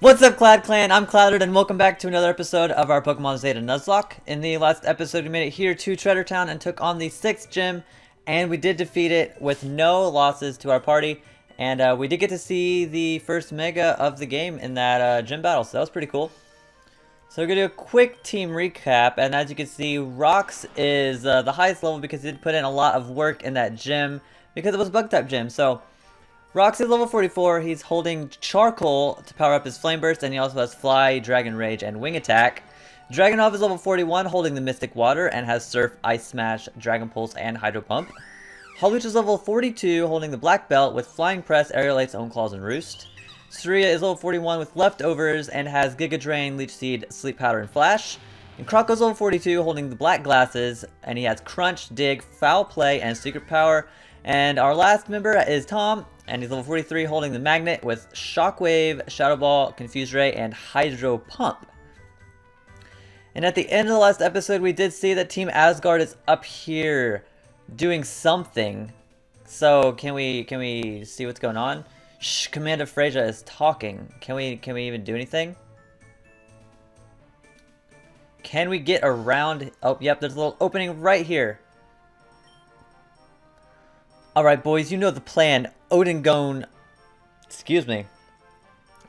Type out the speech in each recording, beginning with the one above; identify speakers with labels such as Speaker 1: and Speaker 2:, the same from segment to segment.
Speaker 1: What's up, Cloud Clan? I'm Clouded, and welcome back to another episode of our Pokemon Zeta Nuzlocke. In the last episode, we made it here to Treasure Town and took on the 6th gym, and we did defeat it with no losses to our party. And we did get to see the first Mega of the game in that gym battle, so that was pretty cool. So we're going to do a quick team recap, and as you can see, Rox is the highest level because he did put in a lot of work in that gym because it was a Bug-type gym. So Rox is level 44, he's holding Charcoal to power up his Flame Burst, and he also has Fly, Dragon Rage, and Wing Attack. Dragunov is level 41, holding the Mystic Water, and has Surf, Ice Smash, Dragon Pulse, and Hydro Pump. Hawlucha is level 42, holding the Black Belt with Flying Press, Aerial Ace, Own Claws, and Roost. Surya is level 41 with Leftovers, and has Giga Drain, Leech Seed, Sleep Powder, and Flash. And Croco's level 42, holding the Black Glasses, and he has Crunch, Dig, Foul Play, and Secret Power. And our last member is Tom, and he's level 43, holding the Magnet with Shockwave, Shadow Ball, Confuse Ray, and Hydro Pump. And at the end of the last episode, we did see that Team Asgard is up here doing something. So can we see what's going on? Shh, Commander Freyja is talking. Can we even do anything? Can we get around? Oh, yep, there's a little opening right here. Alright, boys, you know the plan. Odin gone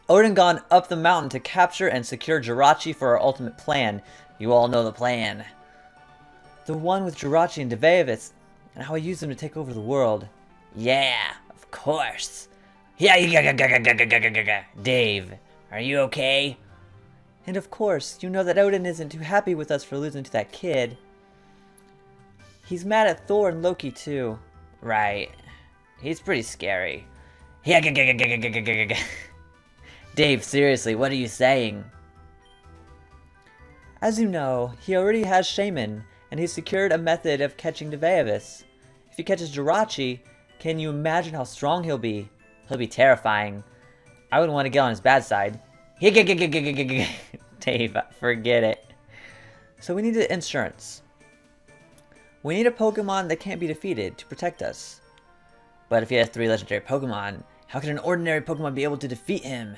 Speaker 1: up the mountain to capture and secure Jirachi for our ultimate plan. You all know the plan. The one with Jirachi and Devaevis, and how I use them to take over the world. Yeah, of course. Hyagagagagaga. Dave, are you okay? And of course, you know that Odin isn't too happy with us for losing to that kid. He's mad at Thor and Loki too. Right. He's pretty scary. Dave, seriously, what are you saying? As you know, he already has Shaman, and he's secured a method of catching Devaevis. If he catches Jirachi, can you imagine how strong he'll be? He'll be terrifying. I wouldn't want to get on his bad side. Dave, forget it. So we need insurance. We need a Pokemon that can't be defeated to protect us. But if he has 3 legendary Pokemon, how can an ordinary Pokemon be able to defeat him?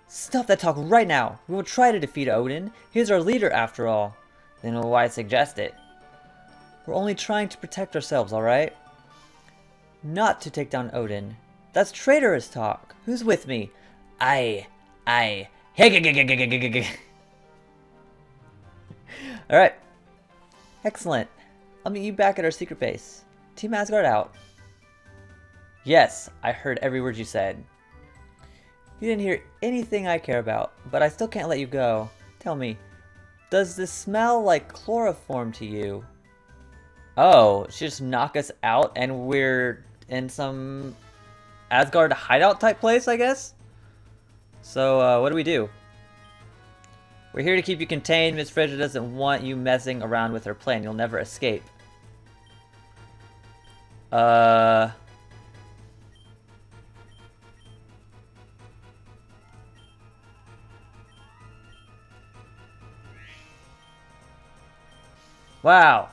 Speaker 1: Stop that talk right now! We will try to defeat Odin. He's our leader after all. Then why suggest it? We're only trying to protect ourselves, alright? Not to take down Odin. That's traitorous talk. Who's with me? I. Alright. Excellent. I'll meet you back at our secret base. Team Asgard out. Yes, I heard every word you said. You didn't hear anything I care about, but I still can't let you go. Tell me, does this smell like chloroform to you? Oh, she just knocked us out and we're in some Asgard hideout type place, I guess? So, what do we do? We're here to keep you contained. Miss Freyja doesn't want you messing around with her plan. You'll never escape. Wow.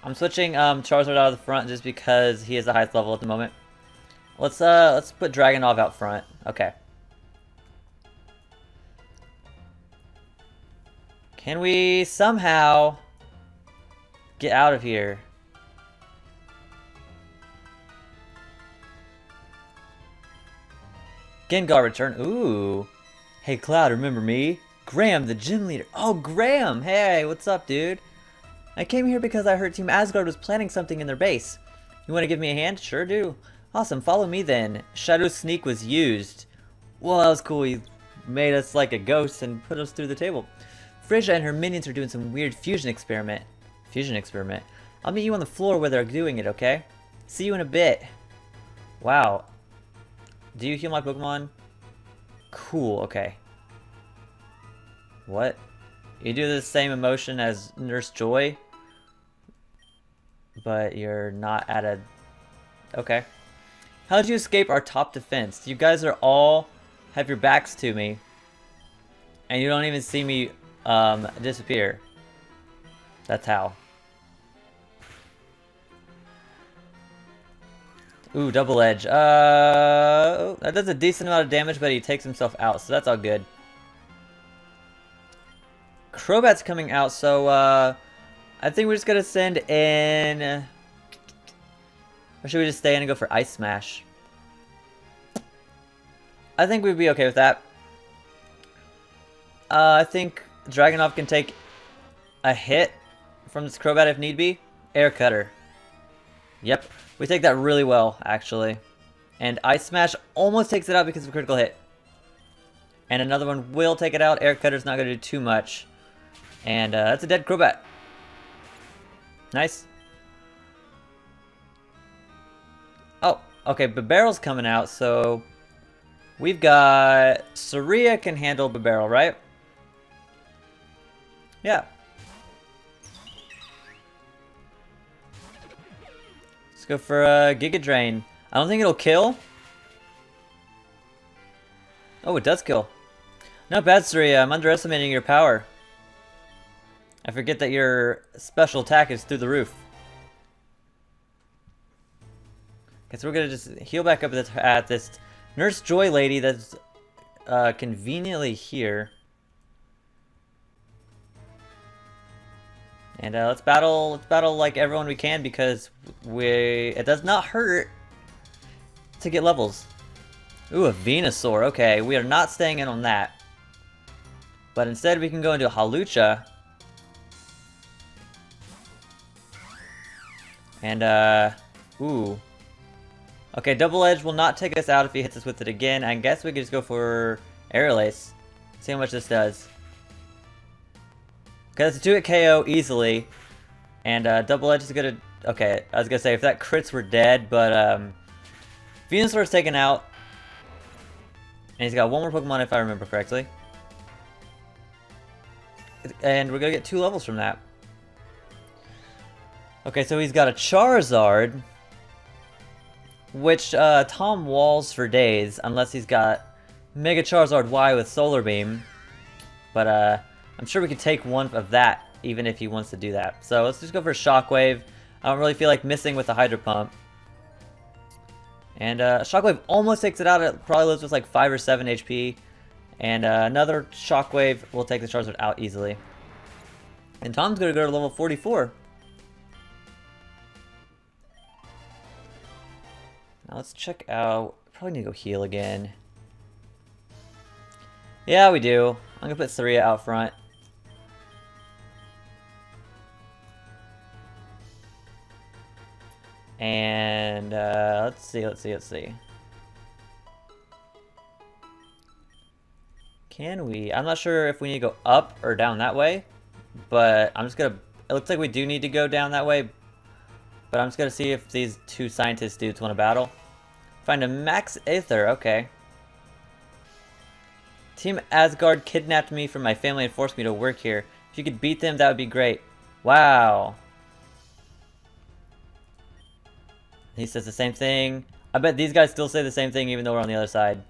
Speaker 1: I'm switching Charizard out of the front just because he is the highest level at the moment. Let's put Dragunov out front. Okay. Can we somehow get out of here? Gengar return. Ooh. Hey Cloud, remember me? Graham, the gym leader. Oh, Graham! Hey, what's up, dude? I came here because I heard Team Asgard was planning something in their base. You want to give me a hand? Sure do. Awesome, follow me then. Shadow Sneak was used. Well, that was cool. He made us like a ghost and put us through the table. Freyja and her minions are doing some weird fusion experiment. I'll meet you on the floor where they're doing it, okay? See you in a bit. Wow. Do you heal my Pokemon? Cool, okay. What? You do the same emotion as Nurse Joy, but you're not at a... Okay. How did you escape our top defense? You guys are all have your backs to me, and you don't even see me disappear. That's how. Ooh, double edge. That does a decent amount of damage, but he takes himself out, so that's all good. Crobat's coming out, so I think we're just gonna send in. Or should we just stay in and go for Ice Smash? I think we'd be okay with that. I think Dragunov can take a hit from this Crobat if need be. Air Cutter. Yep, we take that really well, actually. And Ice Smash almost takes it out because of a critical hit. And another one will take it out. Air Cutter's not going to do too much. And that's a dead Crobat. Nice. Oh, okay, Babarrel's coming out, so we've got Saria can handle Babarrel, right? Yeah. Let's go for Giga Drain. I don't think it'll kill. Oh, it does kill. Not bad, Saria. I'm underestimating your power. I forget that your special attack is through the roof. Okay, so we're gonna just heal back up at this Nurse Joy lady that's conveniently here. And let's battle like everyone we can because it does not hurt to get levels. Ooh, a Venusaur. Okay, we are not staying in on that. But instead we can go into Hawlucha. And ooh. Okay, Double Edge will not take us out if he hits us with it again. I guess we could just go for Aerial Ace. See how much this does. Okay, that's a 2-hit KO easily. And Double Edge is gonna... Okay, I was gonna say if that crits we're dead, but Venusaur's taken out. And he's got one more Pokemon if I remember correctly. And we're gonna get 2 levels from that. Okay, so he's got a Charizard, which Tom walls for days, unless he's got Mega Charizard Y with Solar Beam. But I'm sure we could take one of that, even if he wants to do that. So let's just go for Shockwave. I don't really feel like missing with the Hydro Pump. And Shockwave almost takes it out. It probably lives with like 5 or 7 HP. And another Shockwave will take the Charizard out easily. And Tom's going to go to level 44. Now let's check out... Probably need to go heal again. Yeah, we do. I'm going to put Saria out front. And let's see. Can we? I'm not sure if we need to go up or down that way, but I'm just gonna... It looks like we do need to go down that way, but I'm just gonna see if these 2 scientist dudes want to battle. Find a Max Aether, okay. Team Asgard kidnapped me from my family and forced me to work here. If you could beat them, that would be great. Wow. He says the same thing. I bet these guys still say the same thing even though we're on the other side.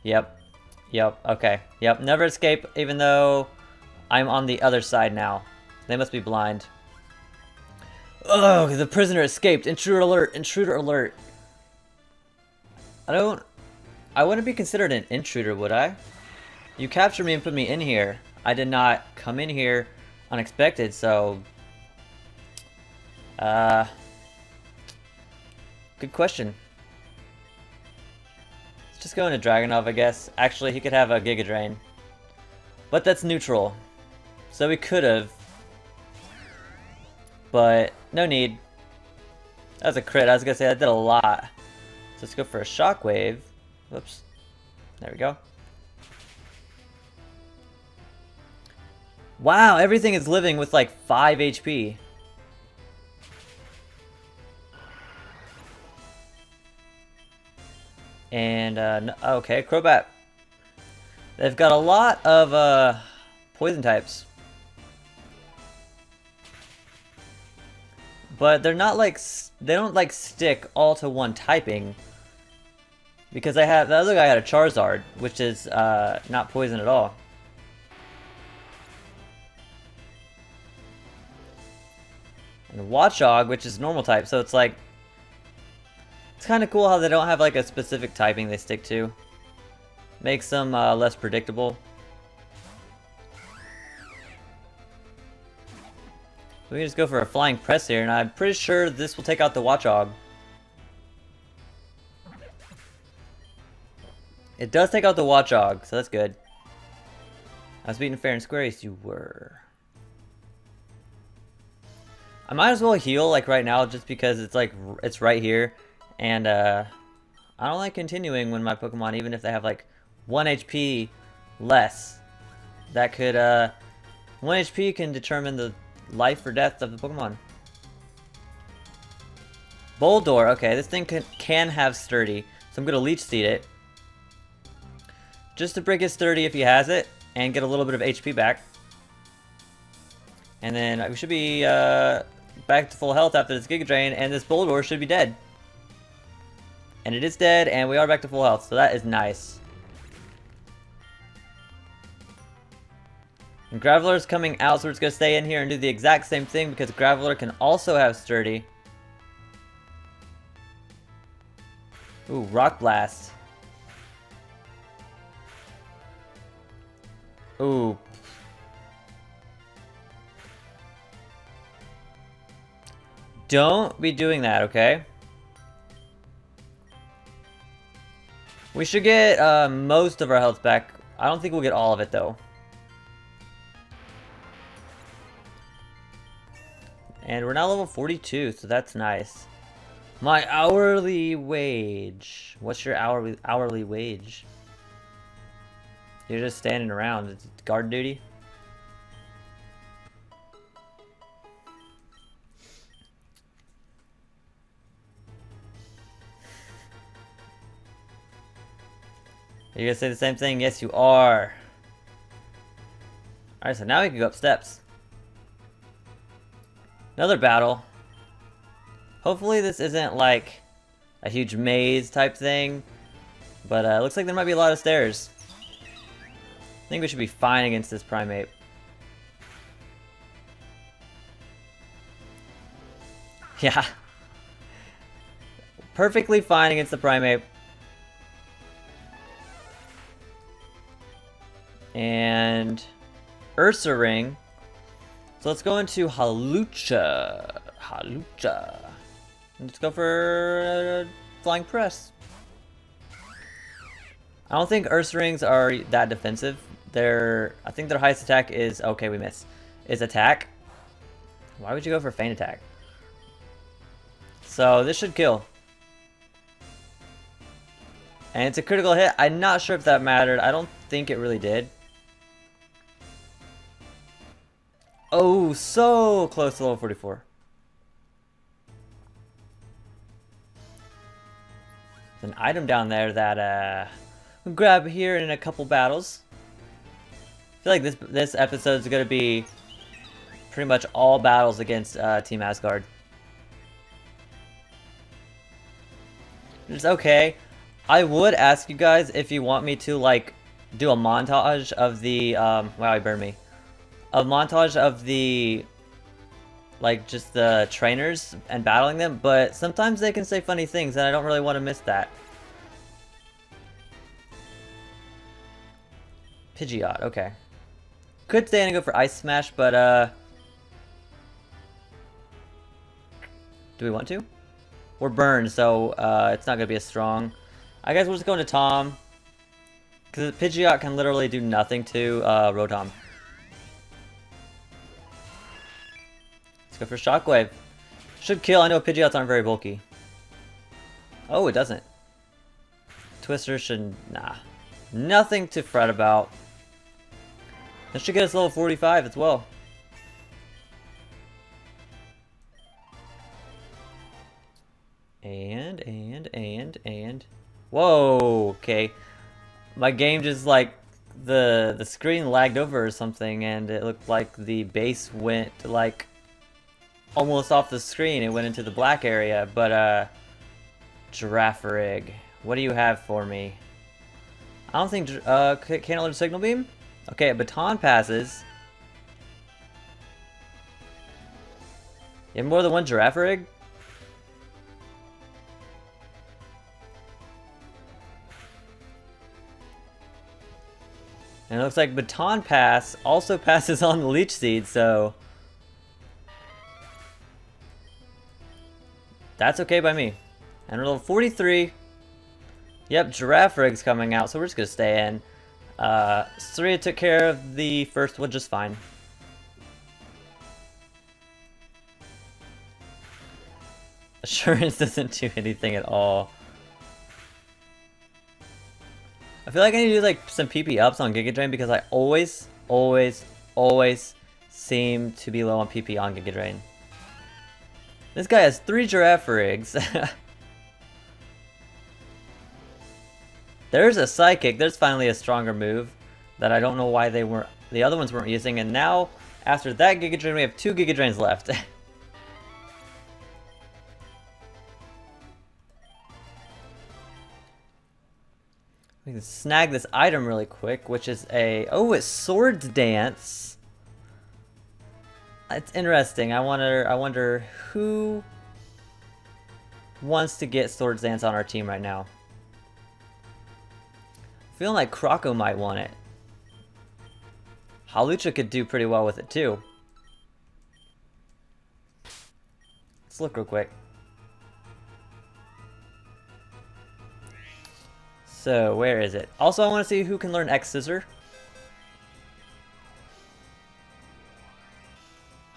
Speaker 1: Yep. Yep, okay. Yep, never escape even though I'm on the other side now. They must be blind. Oh, the prisoner escaped. Intruder alert, intruder alert. I wouldn't be considered an intruder, would I? You captured me and put me in here. I did not come in here unexpected, so... Good question. Let's just go into Dragunov, I guess. Actually, he could have a Giga Drain. But that's neutral. So we could have. But no need. That was a crit. I was going to say that did a lot. So let's go for a Shockwave. Whoops. There we go. Wow, everything is living with like 5 HP. And, okay, Crobat. They've got a lot of, poison types. But they're not like, they don't like stick all to one typing. Because the other guy had a Charizard, which is, not poison at all. And Watchog, which is normal type, so it's like... It's kind of cool how they don't have like a specific typing they stick to. Makes them less predictable. We can just go for a flying press here, and I'm pretty sure this will take out the Watchog. It does take out the Watchog, so that's good. I was beaten fair and square, yes you were. I might as well heal like right now just because it's like it's right here, and I don't like continuing when my Pokemon, even if they have like 1 HP less, that could 1 HP can determine the life or death of the Pokemon. Boldore, okay, this thing can have Sturdy, so I'm gonna Leech Seed it just to break his Sturdy if he has it and get a little bit of HP back. And then we should be back to full health after this Giga Drain, and this Boldore should be dead. And it is dead, and we are back to full health, so that is nice. And Graveler's coming out, so we're just going to stay in here and do the exact same thing because Graveler can also have Sturdy. Ooh, Rock Blast. Ooh. Don't be doing that, okay? We should get most of our health back. I don't think we'll get all of it, though. And we're now level 42, so that's nice. My hourly wage. What's your hourly wage? You're just standing around. It's guard duty. Are you gonna say the same thing? Yes, you are. Alright, so now we can go up steps. Another battle. Hopefully this isn't like a huge maze type thing, but it looks like there might be a lot of stairs. I think we should be fine against this Primate. Yeah. Perfectly fine against the Primate. And Ursaring. So let's go into Hawlucha. Let's go for Flying Press. I don't think Ursarings are that defensive. I think their highest attack is, okay, we miss, is attack. Why would you go for feint attack? So this should kill. And it's a critical hit. I'm not sure if that mattered. I don't think it really did. Oh, so close to level 44. There's an item down there that we'll grab here in a couple battles. I feel like this episode is going to be pretty much all battles against Team Asgard. It's okay. I would ask you guys if you want me to like do a montage of the wow, he burned me. A montage of the like just the trainers and battling them, but sometimes they can say funny things and I don't really want to miss that. Pidgeot, okay. Could stay and go for Ice Smash, but do we want to? We're burned, so it's not gonna be as strong. I guess we'll just go into Tom, because Pidgeot can literally do nothing to Rotom. Let's go for Shockwave. Should kill. I know Pidgeots aren't very bulky. Oh, it doesn't. Twister should... nah. Nothing to fret about. That should get us level 45 as well. And... Whoa, okay. My game just like... The screen lagged over or something, and it looked like the base went like... almost off the screen. It went into the black area, but Girafarig, what do you have for me? I don't think can't learn Signal Beam. Okay, a Baton passes. You have more than one Girafarig? And it looks like Baton Pass also passes on the Leech Seed, so that's okay by me. And we're level 43. Yep, Giraffe Rig's coming out, so we're just gonna stay in. Surya took care of the first one just fine. Assurance doesn't do anything at all. I feel like I need to do like some PP ups on Giga Drain because I always seem to be low on PP on Giga Drain. This guy has 3 Giraffe Rigs. There's a Psychic. There's finally a stronger move that I don't know why the other ones weren't using. And now, after that Giga Drain, we have 2 Giga Drains left. We can snag this item really quick, which is it's Swords Dance. It's interesting. I wonder who wants to get Swords Dance on our team right now. Feeling like Croco might want it. Hawlucha could do pretty well with it too. Let's look real quick. So, where is it? Also, I want to see who can learn X Scissor.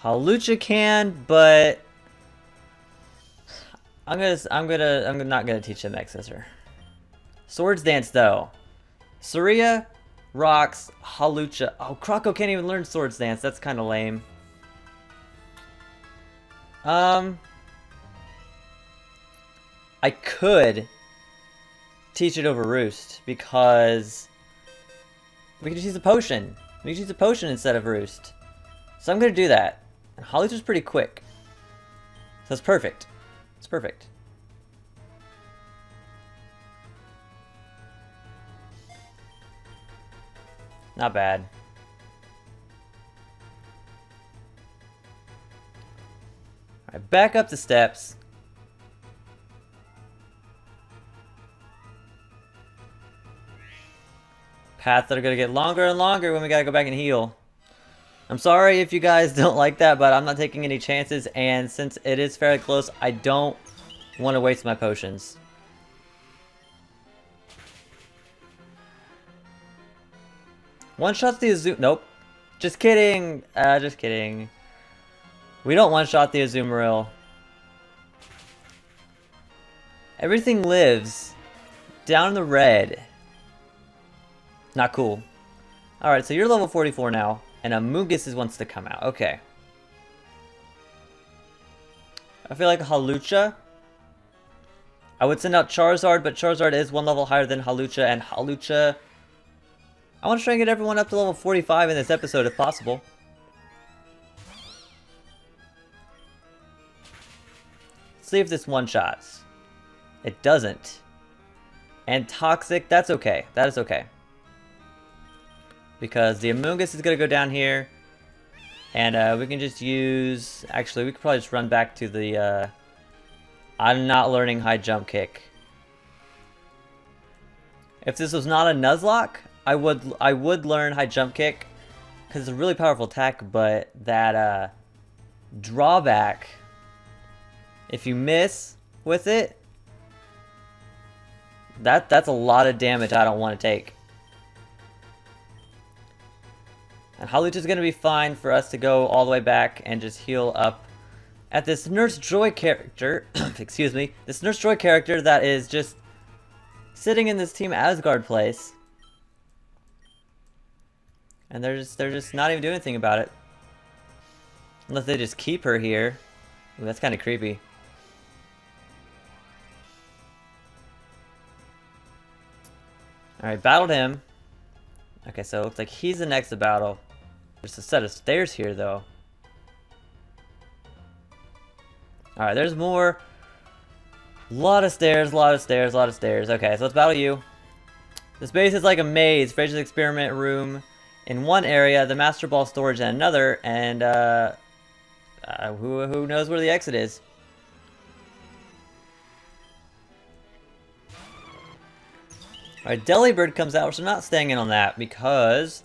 Speaker 1: Hawlucha can, but I'm not gonna teach him X Scissor. Swords Dance though. Surya rocks Hawlucha. Oh, Croco can't even learn Swords Dance. That's kind of lame. I could teach it over Roost because we could just use a potion. We could use a potion instead of Roost. So I'm gonna do that. And Hawlucha's pretty quick. So it's perfect. It's perfect. Not bad. Alright, back up the steps. Paths that are gonna get longer and longer when we gotta go back and heal. I'm sorry if you guys don't like that, but I'm not taking any chances, and since it is fairly close, I don't want to waste my potions. One-shot the Azum... Nope. Just kidding. Just kidding. We don't one-shot the Azumarill. Everything lives. Down in the red. Not cool. Alright, so you're level 44 now. And Amoonguss wants to come out. Okay. I feel like Hawlucha. I would send out Charizard, but Charizard is 1 level higher than Hawlucha. And Hawlucha... I want to try and get everyone up to level 45 in this episode if possible. Let's see if this one-shots. It doesn't. And Toxic, that's okay. That is okay. Because the Amoonguss is going to go down here. And we can just use... Actually, we could probably just run back to the... I'm not learning high jump kick. If this was not a Nuzlocke, I would learn high jump kick. Because it's a really powerful attack, but that drawback... If you miss with it... That's a lot of damage I don't want to take. And Hawlucha's going to be fine for us to go all the way back and just heal up at this Nurse Joy character. Excuse me. This Nurse Joy character that is just sitting in this Team Asgard place. And they're just not even doing anything about it. Unless they just keep her here. Ooh, that's kind of creepy. Alright, battled him. Okay, so it looks like he's the next to battle. There's a set of stairs here, though. Alright, there's more. Lot of stairs, lot of stairs, lot of stairs. Okay, so let's battle you. This base is like a maze. Fraser's experiment room in one area, the Master Ball storage in another, and who knows where the exit is. Alright, Delibird comes out, so I'm not staying in on that because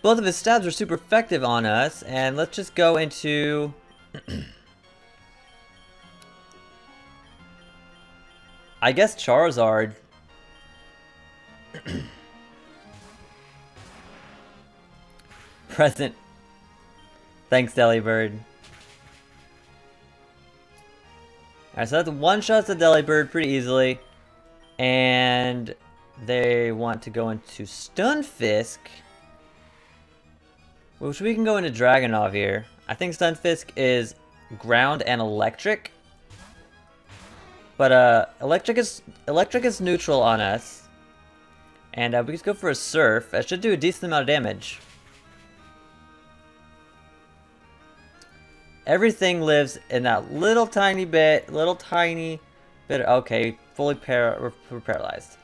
Speaker 1: both of his stabs are super effective on us, and let's just go into I guess Charizard. Present. Thanks, Delibird. Alright, so that's one shot to Delibird pretty easily. And they want to go into Stunfisk, which we can go into Dragonov here. I think Stunfisk is ground and electric. But electric is neutral on us. And we just go for a Surf. That should do a decent amount of damage. Everything lives in that little tiny bit. Okay, we're paralyzed.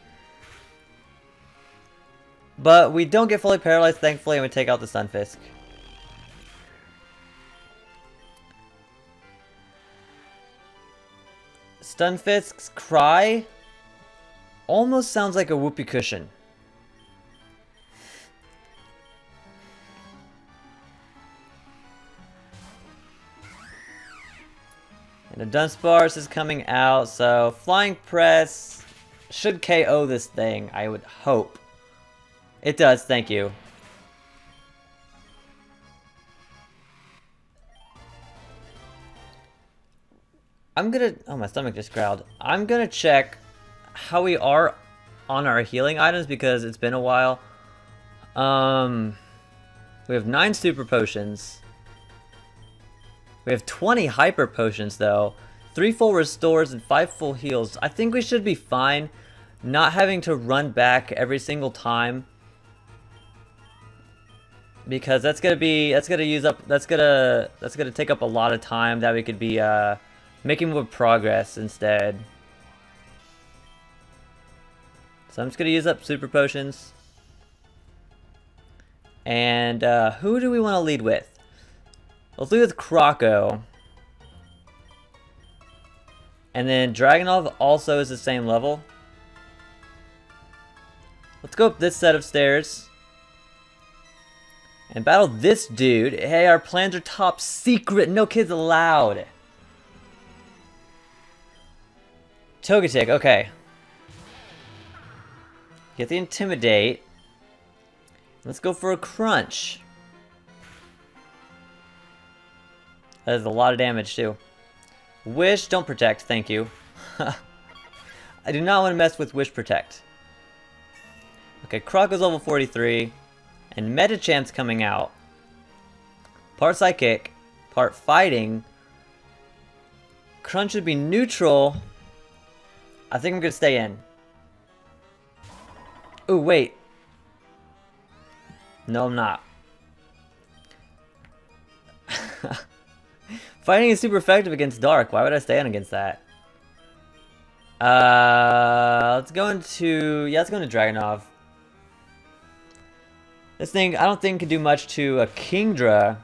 Speaker 1: But we don't get fully paralyzed, thankfully, and we take out the Stunfisk. Stunfisk's cry almost sounds like a whoopee cushion. And the Dunsparce is coming out, so Flying Press should KO this thing, I would hope. It does, thank you. Oh, my stomach just growled. I'm gonna check how we are on our healing items because it's been a while. We have 9 super potions. We have 20 hyper potions though, 3 full restores and 5 full heals. I think we should be fine not having to run back every single time, because that's gonna take up a lot of time that we could be making more progress instead. So I'm just gonna use up super potions. And who do we want to lead with? Let's lead with Croco. And then Dragonov also is the same level. Let's go up this set of stairs and battle this dude. Hey, our plans are top secret. No kids allowed. Togetic, okay. Get the Intimidate. Let's go for a Crunch. That is a lot of damage too. Wish, don't protect, thank you. I do not want to mess with Wish Protect. Okay, Croco's level 43. And Medichamp's coming out. Part Psychic, part Fighting. Crunch should be neutral. I think I'm gonna stay in. Ooh, wait. No, I'm not. Fighting is super effective against Dark. Why would I stay on against that? Let's go into Dragonov. This thing, I don't think can do much to a Kingdra.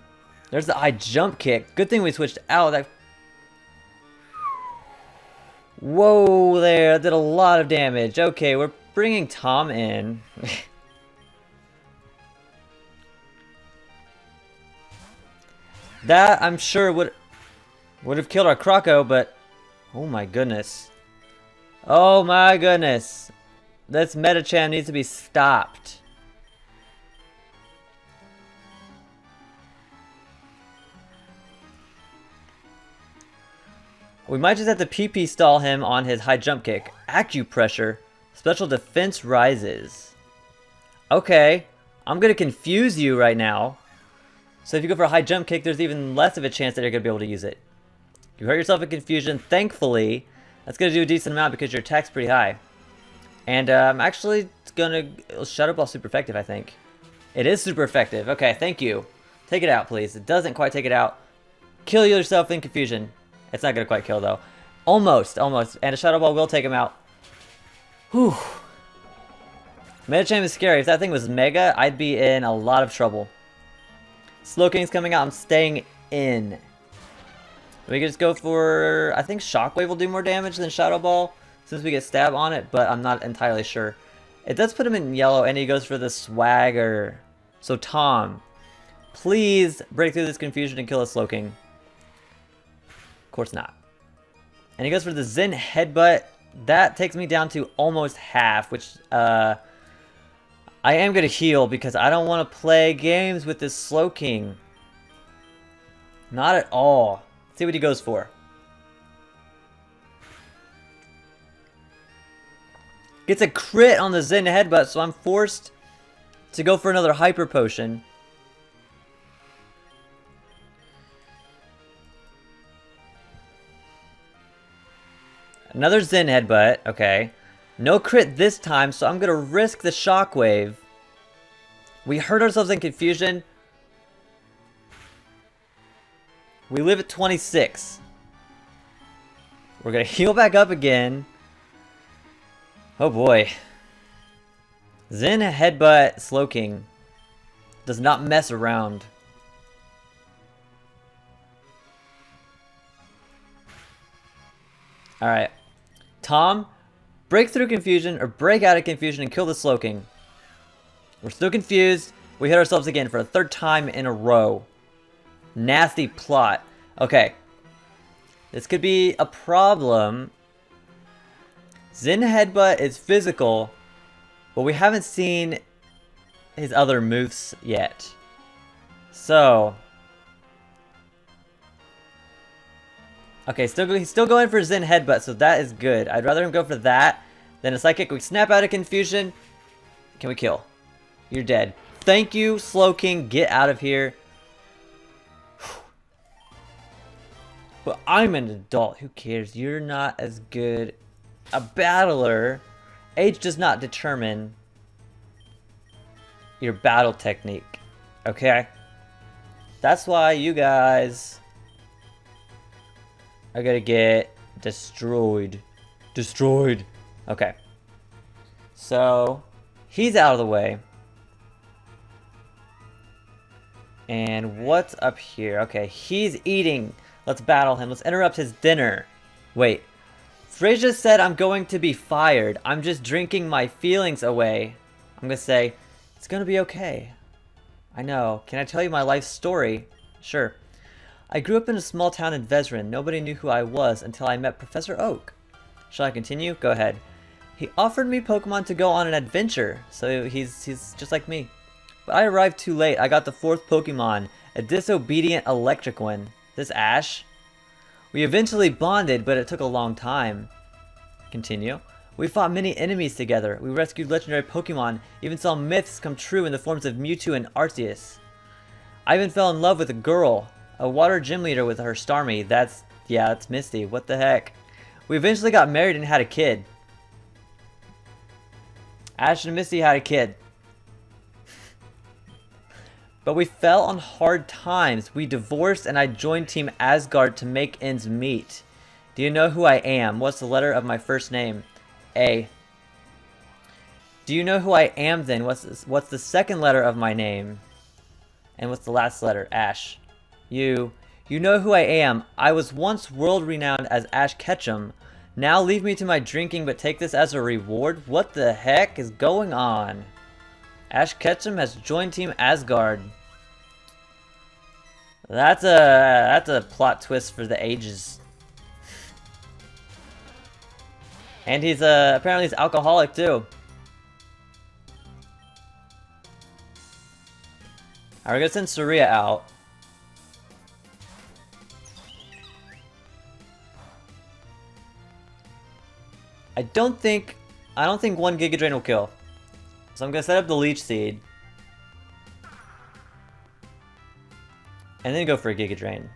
Speaker 1: There's the high jump kick. Good thing we switched out. That... Whoa there, that did a lot of damage. Okay, we're bringing Tom in. That, I'm sure, would have killed our Croco, but... Oh my goodness. Oh my goodness. This Medicham needs to be stopped. We might just have to PP stall him on his high jump kick. Acupressure. Special defense rises. Okay. I'm going to confuse you right now. So if you go for a high jump kick, there's even less of a chance that you're going to be able to use it. You hurt yourself in confusion. Thankfully, that's going to do a decent amount because your attack's pretty high. And I'm actually going to... Shadow Ball super effective, I think. It is super effective. Okay, thank you. Take it out, please. It doesn't quite take it out. Kill yourself in confusion. It's not going to quite kill, though. Almost, almost. And a Shadow Ball will take him out. Whew. Medicham is scary. If that thing was Mega, I'd be in a lot of trouble. Slowking's coming out. I'm staying in. We can just go for... I think Shockwave will do more damage than Shadow Ball. since we get stab on it, but I'm not entirely sure. It does put him in yellow, and he goes for the swagger. So Tom, please break through this confusion and kill a Slowking. Of course not. And he goes for the Zen Headbutt. That takes me down to almost half, which I am going to heal because I don't want to play games with this Slowking. Not at all. Let's see what he goes for. Gets a crit on the Zen Headbutt, so I'm forced to go for another Hyper Potion. Another Zen Headbutt, okay. No crit this time, so I'm gonna risk the Shockwave. We hurt ourselves in confusion. We live at 26. We're gonna heal back up again. Oh boy. Zen Headbutt Slowking does not mess around. Alright. Tom, break through confusion or break out of confusion and kill the Slowking. We're still confused. We hit ourselves again for a third time in a row. Nasty plot. Okay. This could be a problem. Zen Headbutt is physical, but we haven't seen his other moves yet. So. Okay, he's still going for Zen Headbutt, so that is good. I'd rather him go for that than a Psychic. We snap out of confusion. Can we kill? You're dead. Thank you, Slowking. Get out of here. But I'm an adult. Who cares? You're not as good a battler. Age does not determine your battle technique. Okay? That's why you guys are gonna get destroyed. Destroyed. Okay. So, he's out of the way. And what's up here? Okay, he's eating. Let's battle him. Let's interrupt his dinner. Wait. Freyja said I'm going to be fired. I'm just drinking my feelings away. I'm gonna say, it's gonna be okay. I know. Can I tell you my life story? Sure. I grew up in a small town in Vezrin. Nobody knew who I was until I met Professor Oak. Shall I continue? Go ahead. He offered me Pokemon to go on an adventure, so he's just like me. But I arrived too late. I got the 4th Pokemon, a disobedient electric one. This Ash? We eventually bonded, but it took a long time. Continue. We fought many enemies together. We rescued legendary Pokemon, even saw myths come true in the forms of Mewtwo and Arceus. I even fell in love with a girl, a water gym leader with her Starmie. That's Misty. What the heck? We eventually got married and had a kid. Ash and Misty had a kid. But we fell on hard times. We divorced and I joined Team Asgard to make ends meet. Do you know who I am? What's the letter of my first name? A. Do you know who I am then? What's the second letter of my name? And what's the last letter? Ash. You know who I am. I was once world renowned as Ash Ketchum. Now leave me to my drinking but take this as a reward? What the heck is going on? Ash Ketchum has joined Team Asgard. That's a plot twist for the ages. And he's apparently he's alcoholic too. Alright, we're gonna send Saria out. I don't think one Giga Drain will kill. So I'm gonna set up the Leech Seed. And then go for a Giga Drain.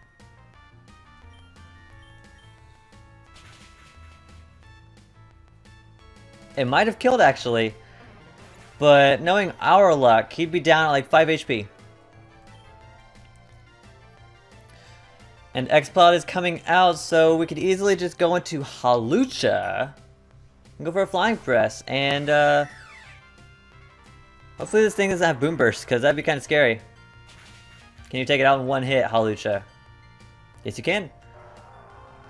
Speaker 1: It might have killed actually. But knowing our luck, he'd be down at like 5 HP. And X-Cloud is coming out, so we could easily just go into Halucha and go for a Flying Press. And hopefully this thing doesn't have Boom Burst, because that'd be kind of scary. Can you take it out in one hit, Halucha? Yes, you can.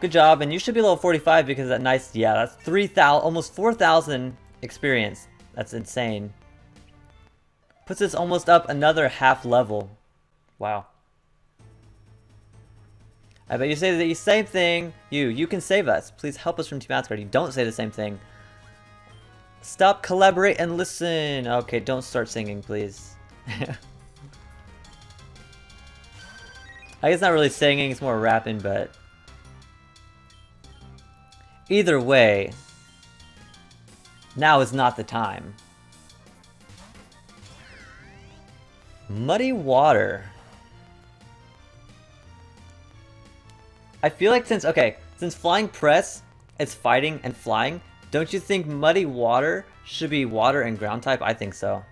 Speaker 1: Good job, and you should be level 45 because of that nice, yeah, that's 3,000, almost 4,000 experience. That's insane. Puts us almost up another half level. Wow. I bet you say the same thing. You can save us. Please help us from Team Asgard. You don't say the same thing. Stop, collaborate, and listen. Okay, don't start singing, please. I guess not really singing, it's more rapping, but... Either way, now is not the time. Muddy water. I feel like since flying press, it's fighting and flying, don't you think muddy water should be water and ground type? I think so.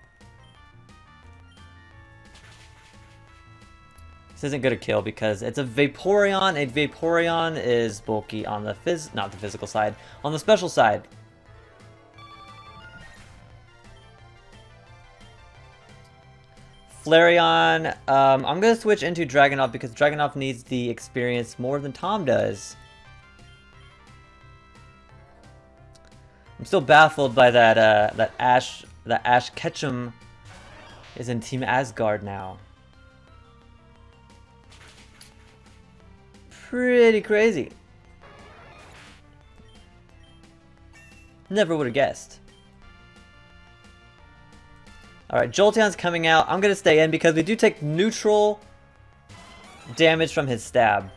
Speaker 1: This isn't gonna kill because it's a Vaporeon. A Vaporeon is bulky on the not the physical side, on the special side. Flareon, I'm gonna switch into Dragonov because Dragonov needs the experience more than Tom does. I'm still baffled by that Ash Ketchum is in Team Asgard now. Pretty crazy. Never would have guessed. Alright, Jolteon's coming out. I'm gonna stay in because we do take neutral damage from his stab.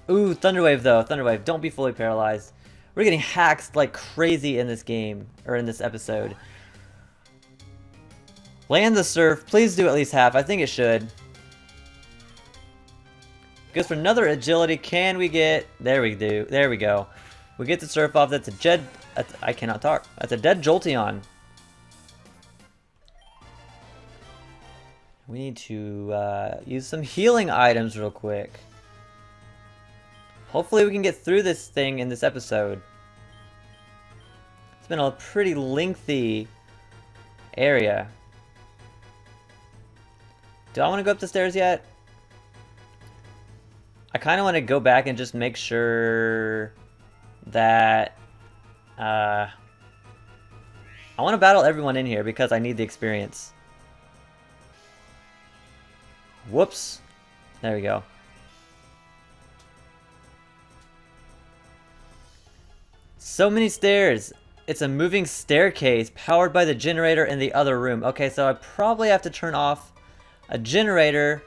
Speaker 1: Ooh, Thunderwave though. Thunderwave, don't be fully paralyzed. We're getting hacked like crazy in this game, or in this episode. Land the Surf. Please do at least half. I think it should. Goes for another agility. Can we get... There we do. There we go. We get the Surf off. That's a dead... I cannot talk. That's a dead Jolteon. We need to use some healing items real quick. Hopefully we can get through this thing in this episode. It's been a pretty lengthy area. Do I want to go up the stairs yet? I kind of want to go back and just make sure that I want to battle everyone in here because I need the experience. Whoops. There we go. So many stairs. It's a moving staircase powered by the generator in the other room. Okay, so I probably have to turn off a generator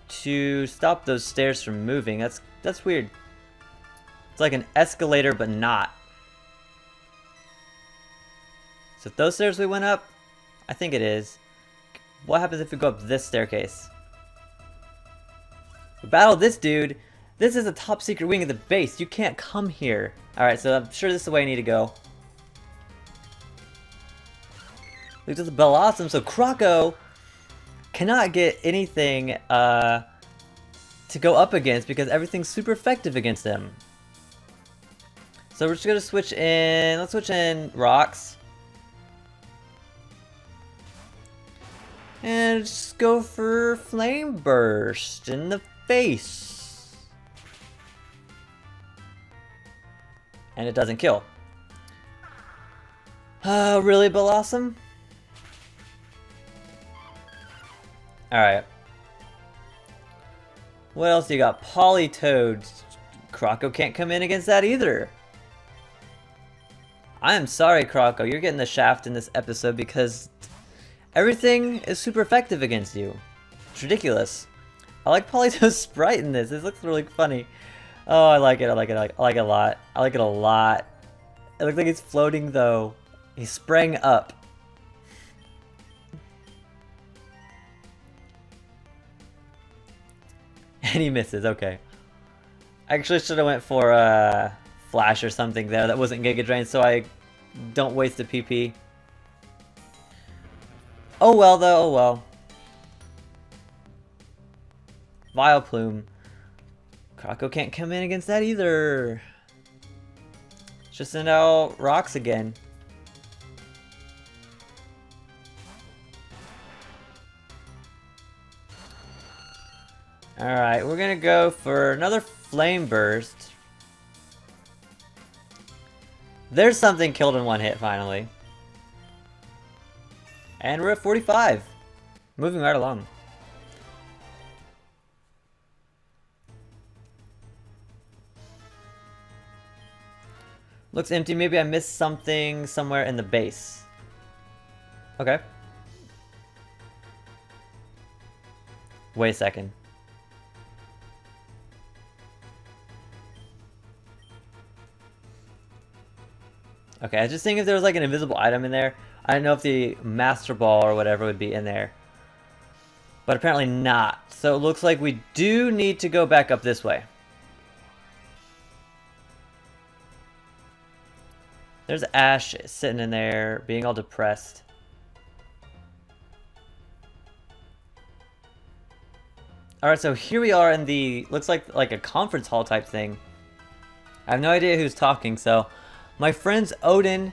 Speaker 1: to stop those stairs from moving. That's weird. It's like an escalator, but not. So if those stairs we went up, I think it is. What happens if we go up this staircase? We battle this dude. This is a top secret wing of the base. You can't come here. Alright, so I'm sure this is the way I need to go. Look at the Blossom. So Croco cannot get anything to go up against because everything's super effective against him. So we're just gonna switch in. Let's switch in rocks. And just go for Flame Burst in the face. And it doesn't kill. Really, Blossom? Alright. What else do you got? Politoed. Croco can't come in against that either. I am sorry, Croco. You're getting the shaft in this episode because everything is super effective against you. It's ridiculous. I like Politoed's sprite in this. This looks really funny. Oh, I like it. I like it. I like it a lot. I like it a lot. It looks like he's floating though. He's spraying up. And he misses. Okay. I actually should have went for Flash or something there that wasn't Giga Drain, so I don't waste the PP. Oh well though, oh well. Vileplume. Croco can't come in against that either. Let's just send out rocks again. Alright, we're gonna go for another Flame Burst. There's something killed in one hit, finally. And we're at 45. Moving right along. Looks empty. Maybe I missed something somewhere in the base. Okay. Wait a second. Okay, I was just thinking if there was like an invisible item in there. I don't know if the Master Ball or whatever would be in there. But apparently not. So it looks like we do need to go back up this way. There's Ash sitting in there, being all depressed. Alright, so here we are in the, looks like a conference hall type thing. I have no idea who's talking, so my friend's Odin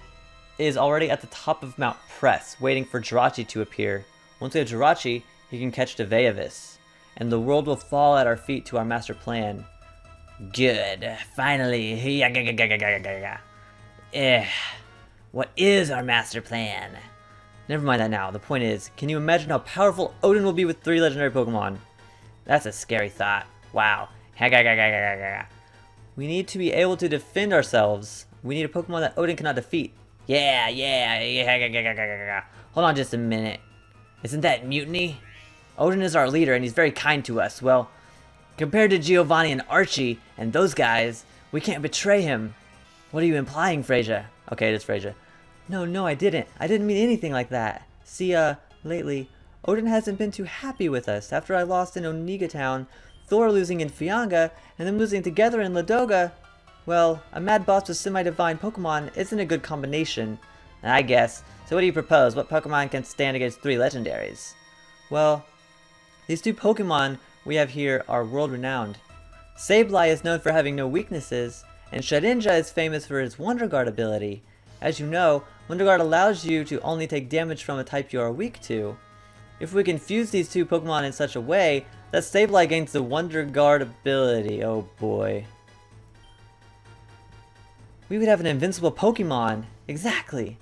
Speaker 1: is already at the top of Mount Press, waiting for Jirachi to appear. Once we have Jirachi, he can catch Deveavis, and the world will fall at our feet to our master plan. Good, finally. Hyagagagagaga. What is our master plan? Never mind that now. The point is, can you imagine how powerful Odin will be with 3 legendary Pokemon? That's a scary thought. Wow. We need to be able to defend ourselves. We need a Pokemon that Odin cannot defeat. Yeah. Hold on just a minute. Isn't that mutiny? Odin is our leader and he's very kind to us. Well, compared to Giovanni and Archie and those guys, we can't betray him. What are you implying, Freyja? Okay, it is Freyja. No, I didn't. I didn't mean anything like that. See, lately, Odin hasn't been too happy with us. After I lost in Oniga Town, Thor losing in Fianga, and then losing together in Ladoga, well, a mad boss with semi-divine Pokemon isn't a good combination, I guess. So what do you propose? What Pokemon can stand against 3 legendaries? Well, these 2 Pokemon we have here are world-renowned. Sableye is known for having no weaknesses, and Shedinja is famous for his Wonder Guard ability. As you know, Wonder Guard allows you to only take damage from a type you are weak to. If we can fuse these 2 Pokemon in such a way that Sableye gains the Wonder Guard ability, oh boy. We would have an invincible Pokemon. Exactly.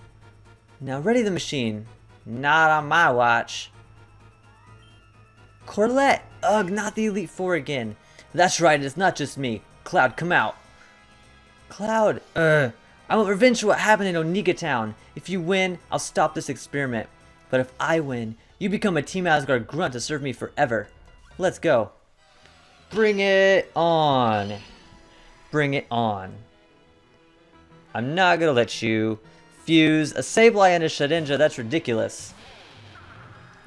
Speaker 1: Now ready the machine. Not on my watch. Corlett! Ugh, not the Elite Four again. That's right, it's not just me. Cloud, come out. Cloud, I want revenge for what happened in Oniga Town. If you win, I'll stop this experiment. But if I win, you become a Team Asgard grunt to serve me forever. Let's go. Bring it on. Bring it on. I'm not gonna let you fuse a Sableye and a Shedinja. That's ridiculous.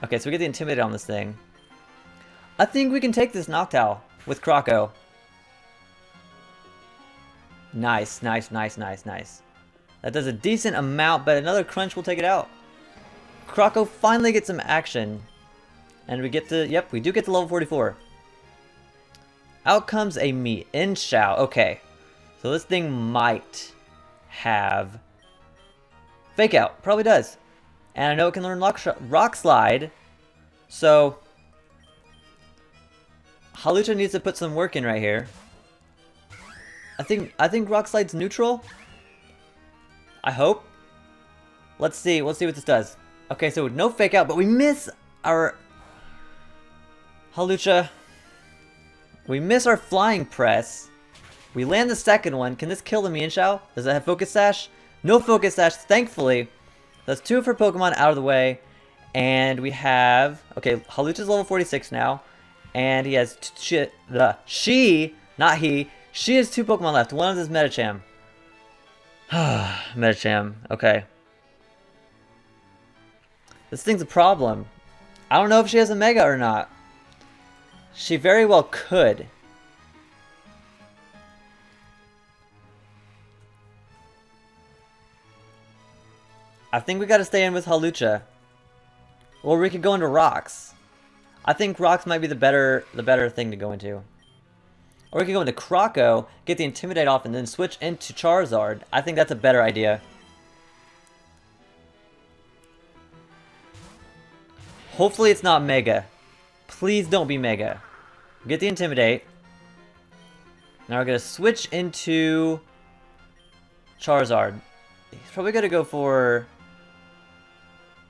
Speaker 1: Okay, so we get the Intimidate on this thing. I think we can take this Noctowl with Croco. Nice. That does a decent amount, but another crunch will take it out. Croco finally gets some action. And we get to, yep, we do get to level 44. Out comes a Mienshao. Okay, so this thing might have Fake Out. Probably does. And I know it can learn Rock Slide. So Hawlucha needs to put some work in right here. I think Rock Slide's neutral. I hope. Let's see what this does. Okay, so no Fake Out, but we miss our Hawlucha. We miss our Flying Press. We land the second one. Can this kill the Mienshao? Does it have Focus Sash? No Focus Sash, thankfully. That's 2 of her Pokemon out of the way. And we have... Okay, Hawlucha's level 46 now. And he has... Not he. She has 2 Pokemon left. One of them is Medicham. Medicham. Okay. This thing's a problem. I don't know if she has a Mega or not. She very well could. I think we gotta stay in with Hawlucha. Or we could go into Rocks. I think Rocks might be the better thing to go into. Or we could go into Croco, get the Intimidate off, and then switch into Charizard. I think that's a better idea. Hopefully it's not Mega. Please don't be Mega. Get the Intimidate. Now we're going to switch into Charizard. He's probably gonna go for...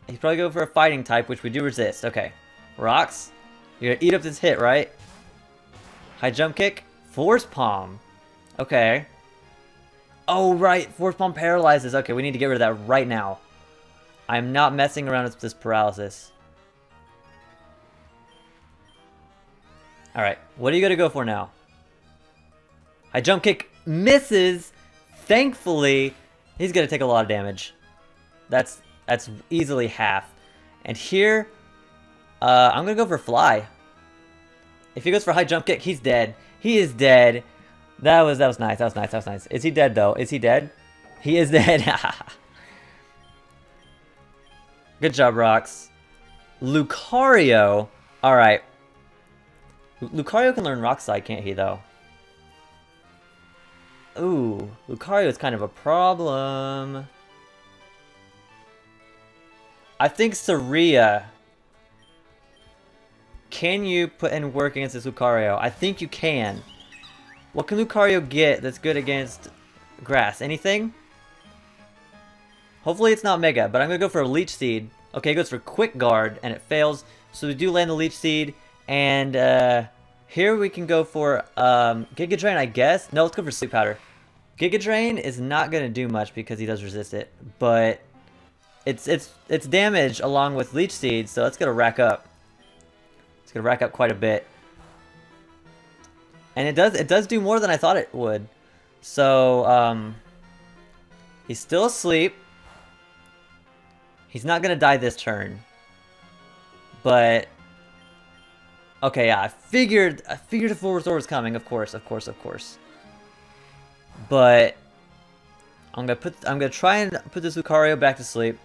Speaker 1: He's probably going for a fighting type, which we do resist. Okay. Rocks. You're gonna eat up this hit, right? High jump kick. Force palm. Okay. Oh, right. Force palm paralyzes. Okay, we need to get rid of that right now. I'm not messing around with this paralysis. Alright. What are you gonna go for now? High jump kick misses. Thankfully, he's gonna take a lot of damage. That's easily half. And here, I'm gonna go for fly. If he goes for high jump kick, he's dead. He is dead. That was nice. That was nice. That was nice. Is he dead though? Is he dead? He is dead. Good job, Rocks. Lucario. All right. Lucario can learn Rock Slide, can't he though? Ooh, Lucario is kind of a problem. I think Saria. Can you put in work against this Lucario? I think you can. What can Lucario get that's good against grass? Anything? Hopefully it's not Mega, but I'm going to go for a Leech Seed. Okay, it goes for Quick Guard, and it fails. So we do land the Leech Seed. And here we can go for Giga Drain, I guess. No, let's go for Sleep Powder. Giga Drain is not going to do much because he does resist it. But it's damage along with Leech Seed, so that's going to rack up. It's going to rack up quite a bit. And it does do more than I thought it would. So, he's still asleep. He's not going to die this turn. But, okay, yeah, I figured a full restore was coming, of course. But, I'm gonna try and put this Lucario back to sleep.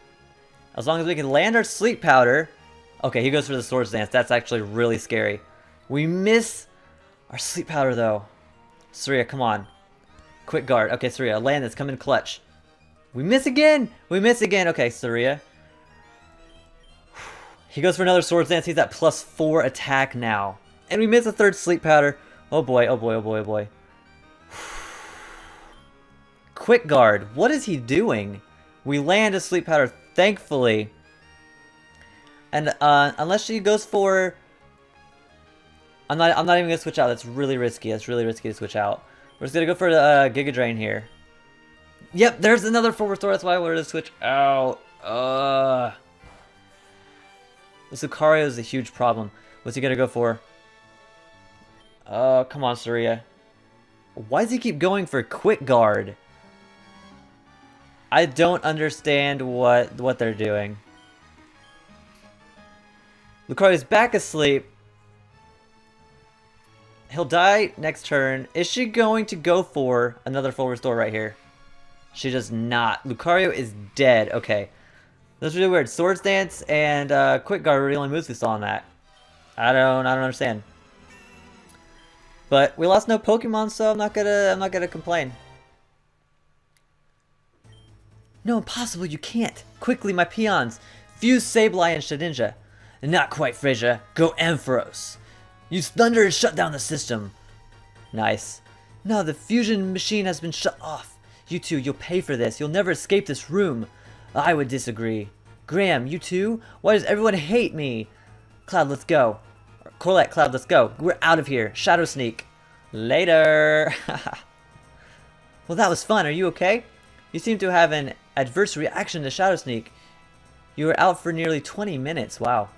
Speaker 1: As long as we can land our Sleep Powder. Okay, he goes for the Swords Dance. That's actually really scary. We miss our Sleep Powder, though. Saria, come on. Quick Guard. Okay, Saria, land this. Come in clutch. We miss again! We miss again. Okay, Saria. He goes for another Swords Dance. He's at +4 attack now. And we miss a third Sleep Powder. Oh boy, oh boy, oh boy, oh boy. Quick Guard. What is he doing? We land a Sleep Powder, thankfully. And unless she goes for... I'm not even going to switch out. That's really risky. That's really risky to switch out. We're just going to go for the Giga Drain here. Yep, there's another full restore. That's why I wanted to switch out. This Lucario is a huge problem. What's he going to go for? Oh, come on, Saria. Why does he keep going for Quick Guard? I don't understand what they're doing. Lucario's back asleep. He'll die next turn. Is she going to go for another full restore right here? She does not. Lucario is dead. Okay. That's really weird. Swords Dance and Quick Guard were the only moves we saw on that. I don't understand. But we lost no Pokemon, so I'm not gonna complain. No, impossible, you can't. Quickly, my peons. Fuse Sableye and Shedinja. Not quite, Fraser. Go Ampharos. Use Thunder and shut down the system. Nice. No, the fusion machine has been shut off. You two, you'll pay for this. You'll never escape this room. I would disagree. Graham, you too? Why does everyone hate me? Cloud, let's go. Colette, Cloud, let's go. We're out of here. Shadow Sneak. Later. Well, that was fun. Are you okay? You seem to have an adverse reaction to Shadow Sneak. You were out for nearly 20 minutes. Wow.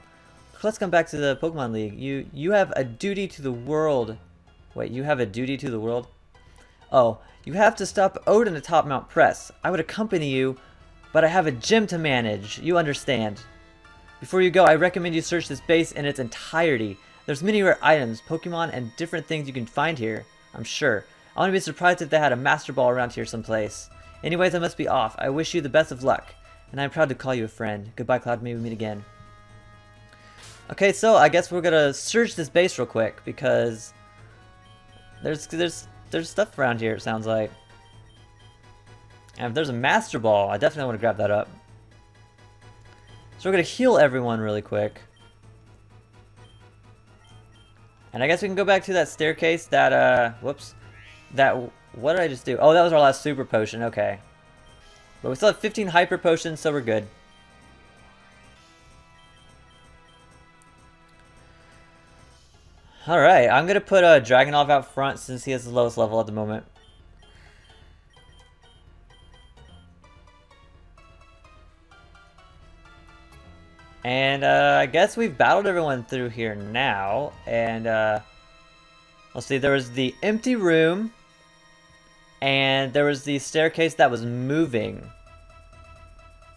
Speaker 1: Let's come back to the Pokemon League. You have a duty to the world. Wait, you have a duty to the world? Oh, you have to stop Odin atop Mount Press. I would accompany you, but I have a gym to manage. You understand. Before you go, I recommend you search this base in its entirety. There's many rare items, Pokemon, and different things you can find here, I'm sure. I wouldn't be surprised if they had a Master Ball around here someplace. Anyways, I must be off. I wish you the best of luck, and I'm proud to call you a friend. Goodbye, Cloud. Maybe we meet again. Okay, so I guess we're gonna search this base real quick because there's stuff around here. It sounds like, and if there's a Master Ball, I definitely want to grab that up. So we're gonna heal everyone really quick, and I guess we can go back to that staircase. That whoops, that what did I just do? Oh, that was our last Super Potion. Okay, But we still have 15 hyper potions, so we're good. Alright, I'm gonna put Dragonov out front since he has the lowest level at the moment. And I guess we've battled everyone through here now. And let's see, there was the empty room. And there was the staircase that was moving.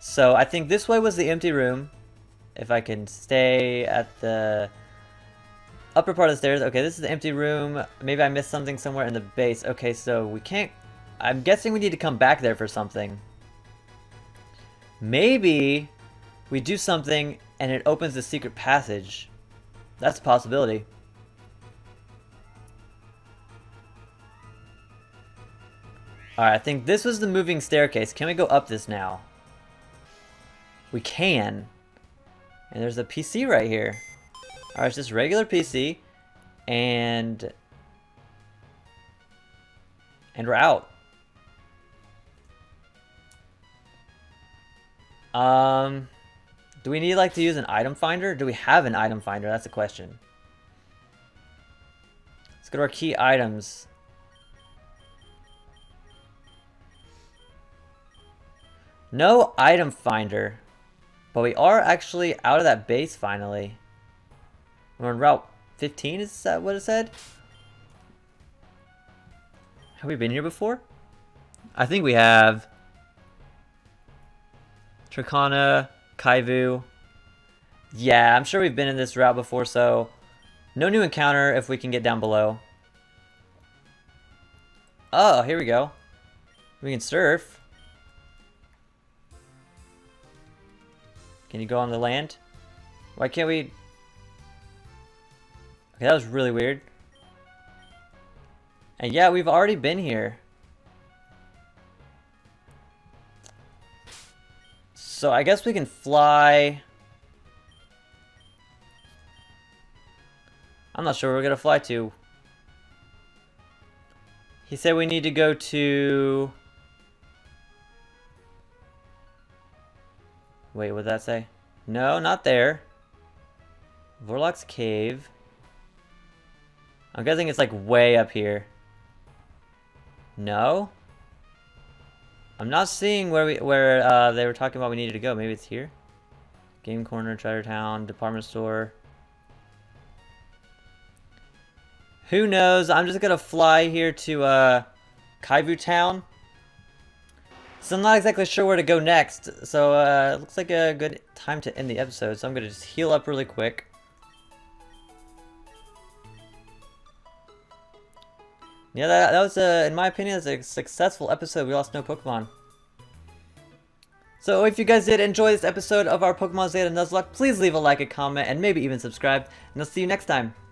Speaker 1: So I think this way was the empty room. If I can stay at the upper part of the stairs. Okay, this is the empty room. Maybe I missed something somewhere in the base. Okay, so we can't... I'm guessing we need to come back there for something. Maybe we do something and it opens the secret passage. That's a possibility. Alright, I think this was the moving staircase. Can we go up this now? We can. And there's a PC right here. Alright, it's just regular PC. And we're out. Do we need like to use an item finder? Do we have an item finder? That's the question. Let's go to our key items. No item finder. But we are actually out of that base finally. We're on Route 15, is that what it said? Have we been here before? I think we have. Trikana, Kaivu. Yeah, I'm sure we've been in this route before, so no new encounter if we can get down below. Oh, here we go. We can surf. Can you go on the land? Why can't we? Okay, that was really weird. And yeah, we've already been here. So I guess we can fly. I'm not sure where we're gonna fly to. He said we need to go to... Wait, what did that say? No, not there. Vorloc's Cave. I'm guessing it's like way up here. No? I'm not seeing where they were talking about we needed to go. Maybe it's here? Game Corner, Treasure Town, Department Store. Who knows? I'm just gonna fly here to Kaivu Town. So I'm not exactly sure where to go next. So it looks like a good time to end the episode. So I'm gonna just heal up really quick. Yeah, that was, in my opinion, that's a successful episode. We lost no Pokemon. So if you guys did enjoy this episode of our Pokemon Zeta Nuzlocke, please leave a like, a comment, and maybe even subscribe. And I'll see you next time.